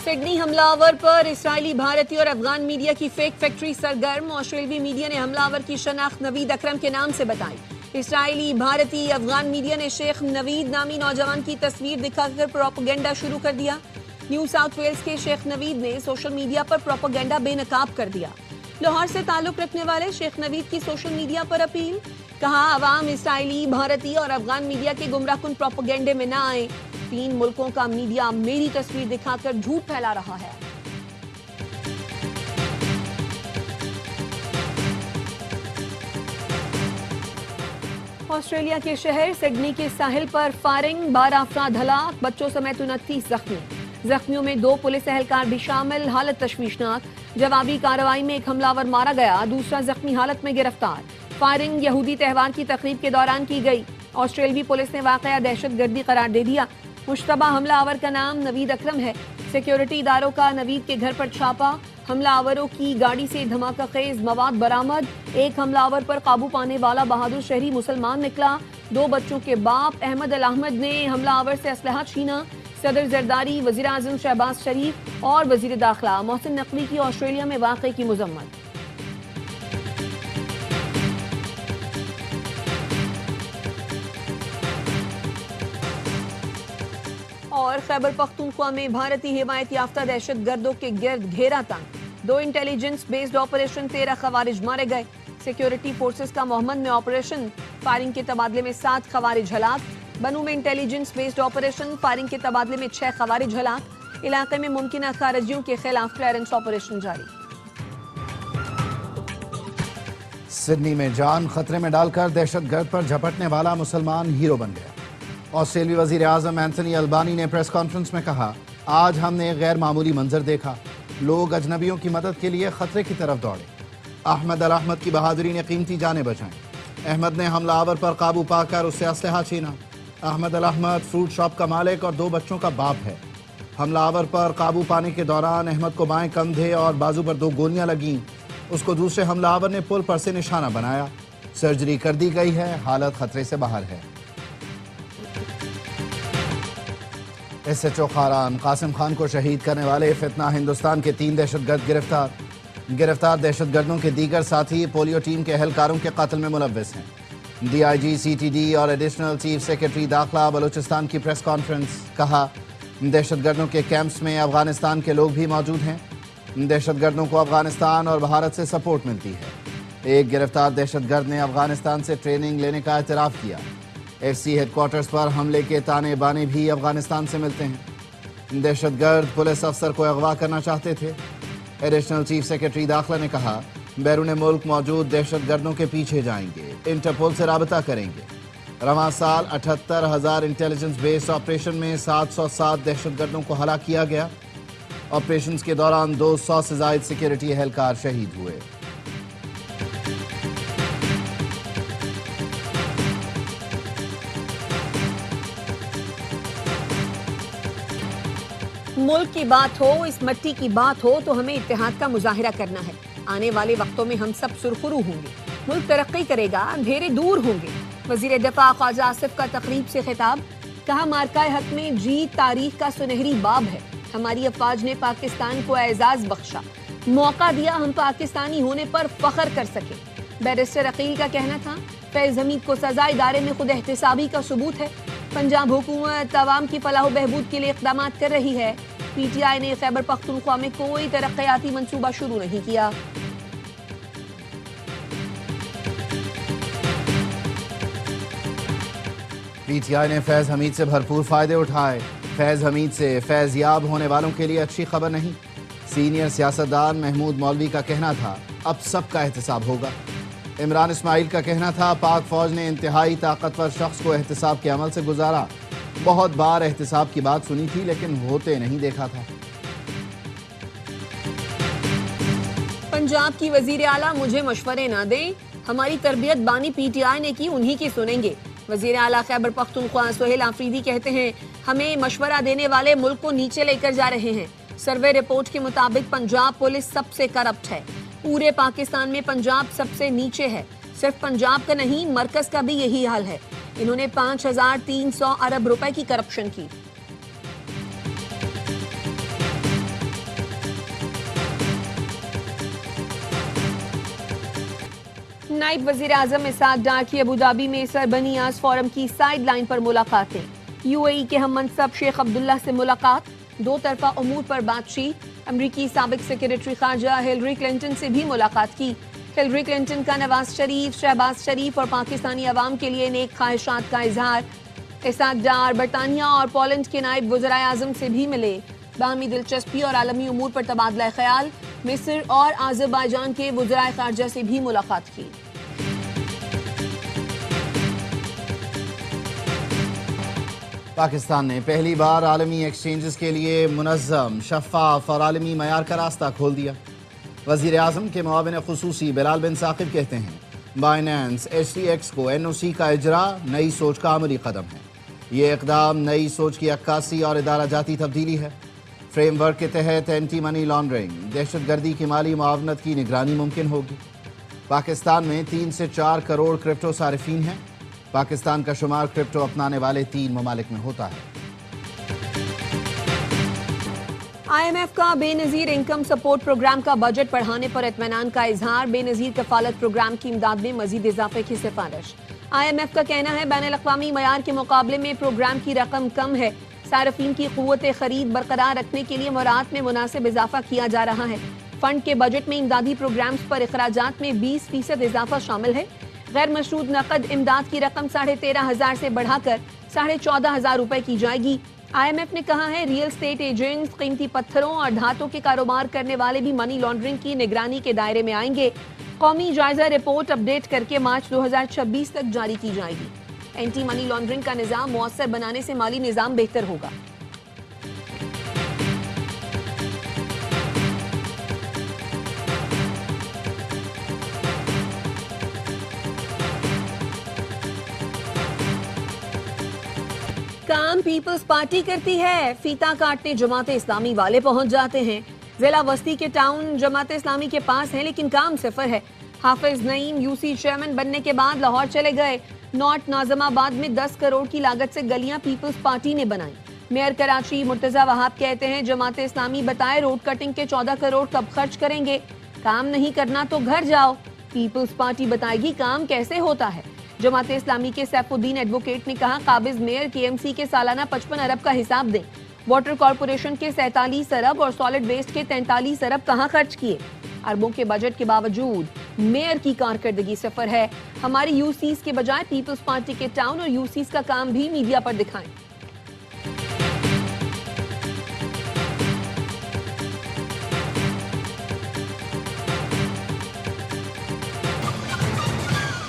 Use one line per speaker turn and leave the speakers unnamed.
Sydney हमलावर पर Israeli, भारतीय और अफगान मीडिया की फेक फैक्ट्री सरगर्म। ऑस्ट्रेलियाई मीडिया ने हमलावर की शनाख्त नवीद अकरम के नाम से बताई। इसराइली, भारतीय, अफगान मीडिया ने शेख नवीद नामी नौजवान की तस्वीर दिखाकर प्रोपेगेंडा शुरू कर दिया। न्यू साउथ वेल्स के शेख नवीद ने सोशल मीडिया पर प्रोपेगेंडा बेनकाब कर दिया। लाहौर से ताल्लुक रखने वाले शेख नवीद की सोशल मीडिया पर अपील, कहा अवाम इसराइली, भारतीय और अफगान मीडिया के गुमराहकुन प्रोपेगेंडे में न आए। 3 मुल्कों का मीडिया मेरी तस्वीर दिखाकर झूठ फैला रहा है। ऑस्ट्रेलिया के शहर सिडनी के साहिल पर फायरिंग, 12 अफराद हलाक, बच्चों समेत 29 जख्मी। जख्मियों में 2 पुलिस एहलकार भी शामिल, हालत तशवीशनाक। जवाबी कार्रवाई में एक हमलावर मारा गया, दूसरा जख्मी हालत में गिरफ्तार। फायरिंग यहूदी त्यौहार की तकरीब के दौरान की गई। ऑस्ट्रेलियाई पुलिस ने वाकया दहशतगर्दी करार दे दिया। मुश्तबा हमलावर का नाम नवीद अकरम है। सिक्योरिटी इदारों का नवीद के घर पर छापा, हमलावरों की गाड़ी से धमाका खेज मवाद बरामद। एक हमलावर पर काबू पाने वाला बहादुर शहरी मुसलमान निकला। 2 बच्चों के बाप अहमद अल अहमद ने हमलावर से असलहा छीना। सदर जरदारी, वजीर आजम शहबाज शरीफ और वजीर दाखिला मोहसिन नकवी की ऑस्ट्रेलिया में वाक़े की मजम्मत। और खैबर पख्तूनख्वा में भारतीय हिमायत याफ्ता दहशत गर्दों के गिर्द घेरा तंग। 2 इंटेलिजेंस बेस्ड ऑपरेशन, 13 खवारिज मारे गए। सिक्योरिटी फोर्सेस का मोहम्मद में ऑपरेशन, फायरिंग के तबादले में 7 खवारिज हलाक। बनू में इंटेलिजेंस बेस्ड ऑपरेशन, फायरिंग के तबादले में 6 खवारिज हलाक। इलाके में मुमकिन खारजियों के खिलाफ क्लियरेंस ऑपरेशन जारी।
सिडनी में जान खतरे में डालकर दहशतगर्द पर झपटने वाला मुसलमान हीरो बन गया। ऑस्ट्रेलियाई वजीर आजम एंथनी अल्बानी ने प्रेस कॉन्फ्रेंस में कहा, आज हमने एक गैर मामूली मंजर देखा। लोग अजनबियों की मदद के लिए खतरे की तरफ दौड़े। अहमद अल अहमद की बहादुरी ने कीमती जानें बचाईं। अहमद ने हमलावर पर काबू पाकर उससे असलहा छीना। अहमद अल अहमद फ्रूट शॉप का मालिक और 2 बच्चों का बाप है। हमलावर पर काबू पाने के दौरान अहमद को बाएं कंधे और बाजू पर 2 गोलियां लगीं। उसको दूसरे हमलावर ने पुल पर से निशाना बनाया। सर्जरी कर दी गई है, हालत खतरे से बाहर है। SHO खारान कासिम खान को शहीद करने वाले फितना हिंदुस्तान के 3 दहशतगर्द गिरफ्तार दहशतगर्दों के दीगर साथी पोलियो टीम के एहलकारों के कत्ल में मुलव्विस हैं। DIG, CTD और एडिशनल चीफ सेक्रेटरी दाखिला बलूचिस्तान की प्रेस कॉन्फ्रेंस, कहा दहशतगर्दों के कैंप्स में अफगानिस्तान के लोग भी मौजूद हैं। दहशतगर्दों को अफगानिस्तान और भारत से सपोर्ट मिलती है। एक गिरफ्तार दहशतगर्द ने अफगानिस्तान से ट्रेनिंग लेने का एतराफ़ किया। FC हेडक्वार्टर्स पर हमले के ताने बाने भी अफगानिस्तान से मिलते हैं। दहशतगर्द पुलिस अफसर को अगवा करना चाहते थे। एडिशनल चीफ सेक्रेटरी दाखिला ने कहा, बैरून मुल्क मौजूद दहशतगर्दों के पीछे जाएंगे, इंटरपोल से राबता करेंगे। रवां साल 78,000 इंटेलिजेंस बेस्ड ऑपरेशन में 707 दहशतगर्दों को हलाक किया गया। ऑपरेशंस के दौरान 200 से ज़ायद सिक्योरिटी एहलकार शहीद हुए।
मुल्क की बात हो, इस मिट्टी की बात हो तो हमें इत्तेहाद का मुजाहिरा करना है। आने वाले वक्तों में हम सब सुरखरू होंगे, मुल्क तरक्की करेगा, अंधेरे दूर होंगे। वजीर दिफा ख्वाजा आसिफ का तकरीब से खिताब, कहा मार्का हक में जीत तारीख का सुनहरी बाब है। हमारी अफवाज ने पाकिस्तान को एजाज बख्शा, मौका दिया हम पाकिस्तानी होने पर फख्र कर सके। बैरिस्टर अकील का कहना था, फैज हमीद को सजा इदारे में खुद एहतसाबी का सबूत है। पंजाब हुकूमत अवाम की फलाह बहबूद के लिए इक़दाम कर रही है। PTI ने खैबर पख्तूनख्वा में कोई तरक्याती मंसूबा शुरू नहीं किया।
PTI ने फैज हमीद से भरपूर फायदे उठाए। फैज हमीद से फैज याब होने वालों के लिए अच्छी खबर नहीं। सीनियर सियासतदान महमूद मौलवी का कहना था, अब सबका एहतसाब होगा। इमरान इस्माइल का कहना था, पाक फौज ने इंतहाई ताकतवर शख्स को एहतसाब के अमल से गुजारा। बहुत बार एहतसाब की बात सुनी थी लेकिन होते नहीं देखा था।
पंजाब की वजीर आला मुझे मशवरे ना दें, हमारी तरबियत बानी PTI ने की, उन्हीं की सुनेंगे। वजीर आला खैबर पख्तूनख्वा सोहेल आफरीदी कहते हैं, हमें मशवरा देने वाले मुल्क को नीचे लेकर जा रहे हैं। सर्वे रिपोर्ट के मुताबिक पंजाब पुलिस सबसे करप्ट है। पूरे पाकिस्तान में पंजाब सबसे नीचे है। सिर्फ पंजाब का नहीं, मरकज का भी यही हाल है। इन्होंने 5,300 अरब रुपए की करप्शन की। नायब वजीर आजम इसाक डार की अबूधाबी में सरबनियाज फोरम की साइड लाइन पर मुलाकातें। यूएई के हम मनसब शेख अब्दुल्ला से मुलाकात, दो तरफा उमूर पर बातचीत। अमरीकी साबिक सेक्रेटरी खारजा हिलरी क्लिंटन से भी मुलाकात की। हिलरी क्लिंटन का नवाज शरीफ, शहबाज शरीफ और पाकिस्तानी अवाम के लिए नेक ख्वाहिशात का इजहार। इसाक डार बरतानिया और पोलैंड के नायब वज़ीर आज़म से भी मिले। बाहमी दिलचस्पी और आलमी उमूर पर तबादला ख्याल। मिस्र और आज़रबाईजान के वज़ीर ख़ारजा से भी मुलाकात की।
पाकिस्तान ने पहली बार आलमी एक्सचेंजेस के लिए मुनज़्ज़म, शफ़ाफ़ और आलमी मयार का रास्ता खोल दिया। वज़ीर आज़म के मुआविन ख़ुसूसी बिलाल बिन साकिब कहते हैं, बाइनेंस HTX को NOC का इजरा नई सोच का अमली कदम है। ये इक़दाम नई सोच की अक्कासी और इदारा जाती तब्दीली है। फ्रेमवर्क के तहत एंटी मनी लॉन्ड्रिंग, दहशतगर्दी की माली मुआवनत की निगरानी मुमकिन होगी। पाकिस्तान में 3 से 4 करोड़ क्रिप्टो सारिफीन हैं। पाकिस्तान का शुमार क्रिप्टो अपनाने वाले 3 ममालिक में होता है।
IMF का बेनज़ीर इनकम सपोर्ट प्रोग्राम का बजट बढ़ाने पर इत्मीनान का इजहार। बेनज़ीर कफालत प्रोग्राम की इमदाद में मजीद इजाफे की सिफारिश। IMF का कहना है बैनुल-अक़वामी मयार के मुकाबले में प्रोग्राम की रकम कम है। सारफीन की क़ुव्वत ख़रीद बरकरार रखने के लिए मुराद में मुनासिब इजाफा किया जा रहा है। फंड के बजट में इमदादी प्रोग्राम्स पर इखराजात में 20% इजाफा शामिल है। गैर मशरूत नकद इमदाद की रकम 13,500 से बढ़ाकर 14,500 रुपए की जाएगी। IMF ने कहा है रियल स्टेट एजेंट्स, कीमती पत्थरों और धातों के कारोबार करने वाले भी मनी लॉन्ड्रिंग की निगरानी के दायरे में आएंगे। कौमी जायजा रिपोर्ट अपडेट करके मार्च 2026 तक जारी की जाएगी। एंटी मनी लॉन्ड्रिंग का निजाम मुअस्सर बनाने से माली निजाम बेहतर होगा। काम पीपल्स पार्टी करती है। फीता काटने जमात इस्लामी वाले पहुंच जाते हैं। जिला वस्ती के टाउन जमात इस्लामी के पास है, लेकिन काम सिफर है। हाफिज नईम यूसी चेयरमैन बनने के बाद लाहौर चले गए। नॉर्थ नाज़िमाबाद में 10 करोड़ की लागत से गलियां पीपल्स पार्टी ने बनाई। मेयर कराची मुर्तजा वहाब कहते हैं जमात इस्लामी बताए रोड कटिंग के 14 करोड़ कब खर्च करेंगे। काम नहीं करना तो घर जाओ। पीपल्स पार्टी बताएगी काम कैसे होता है। जमात इस्लामी के सैफुद्दीन एडवोकेट ने कहा काबिज मेयर KMC के सालाना 55 अरब का हिसाब दें। वाटर कॉरपोरेशन के 47 अरब और सॉलिड वेस्ट के 43 अरब कहाँ खर्च किए। अरबों के बजट के बावजूद मेयर की कारकर्दगी सिफर है। हमारी यूसीज के बजाय पीपल्स पार्टी के टाउन और यूसीज का काम भी मीडिया पर दिखाएं।